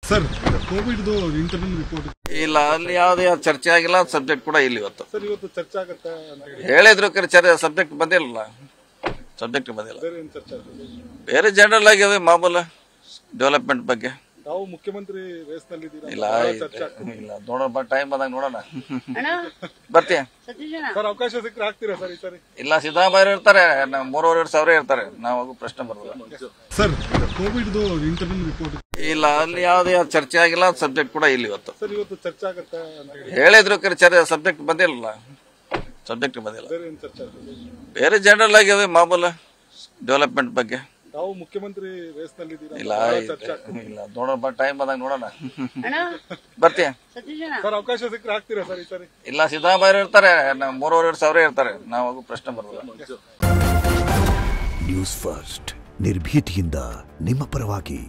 Sir Covid internal report ಇಲ್ಲ, ಅಲ್ಲಿ ಯಾವುದೇ ಚರ್ಚೆ ಆಗಿಲ್ಲ. ಸಬ್ಜೆಕ್ಟ್ ಕೂಡ ಇಲ್ಲ ಇವತ್ತು. ಸರ್ ಇವತ್ತು ಚರ್ಚೆ ಆಗುತ್ತೆ ಹೇಳಿದ್ರು ಸಬ್ಜೆಕ್ಟ್ ಬಂದಿಲ್ಲ. ಸಬ್ಜೆಕ್ಟ್ ಬಂದಿಲ್ಲ. ಬೇರೆ ಜನರಲ್ ಆಗಿ ಮಾಮೂಲು ಡೆವಲಪ್ಮೆಂಟ್ ಬಗ್ಗೆ. ತಾವು ಮುಖ್ಯಮಂತ್ರಿ ರೇಸ್ನಲ್ಲಿ ಇಲ್ಲ ಇಲ್ಲ, ನೋಡೋಣ, ಟೈಮ್ ಬಂದಾಗ ನೋಡೋಣ. ಬರ್ತೀಯ ಸರ್? ಅವಕಾಶ ಸಿಕ್ಕರೆ ಆಗ್ತೀರಾ ಸರ್ ಈ ಸರಿ? ಇಲ್ಲ, ಸಿದ್ದರಾಮಯ್ಯ ಇರ್ತಾರೆ, 3,500 ಇರ್ತಾರೆ. ನಾವು ಪ್ರಶ್ನೆ ಬರೋದಿಲ್ಲ. ಸರ್ ಕೋವಿಡ್ ಇಂಟರ್ನಲ್ ರಿಪೋರ್ಟ್ ಇಲ್ಲ, ಅಲ್ಲಿ ಯಾವುದೇ ಚರ್ಚೆ ಆಗಿಲ್ಲ. ಸಬ್ಜೆಕ್ಟ್ ಕೂಡ ಇಲ್ಲ ಇವತ್ತು. ಸರ್ ಇವತ್ತು ಚರ್ಚೆ ಆಗುತ್ತೆ ಹೇಳಿದ್ರು ಸಬ್ಜೆಕ್ಟ್ ಬಂದಿಲ್ಲ. ಸಬ್ಜೆಕ್ಟ್ ಬಂದಿಲ್ಲ. ಬೇರೆ ಜನರಲ್ ಆಗಿ ಮಾಮೂಲು ಡೆವಲಪ್ಮೆಂಟ್ ಬಗ್ಗೆ. ತಾವು ಮುಖ್ಯಮಂತ್ರಿ ರೇಸ್ನಲ್ಲಿ ಇಲ್ಲ ಇಲ್ಲ, ನೋಡೋಣ, ಟೈಮ್ ಬಂದಾಗ ನೋಡೋಣ. ಬರ್ತೀಯ ಸರ್? ಅವಕಾಶ ಸಿಕ್ಕರೆ ಆಗ್ತೀರಾ ಸರ್ ಈ ಸರಿ? ಇಲ್ಲ, ಸಿದ್ದರಾಮಯ್ಯ ಇರ್ತಾರೆ, 3,500 ಇರ್ತಾರೆ. ನಾವು ಪ್ರಶ್ನೆ ಬರೋದಿಲ್ಲ. ನ್ಯೂಸ್ ಫಸ್ಟ್ ನಿರ್ಭೀತಿಯಿಂದ ನಿಮ್ಮ ಪರವಾಗಿ.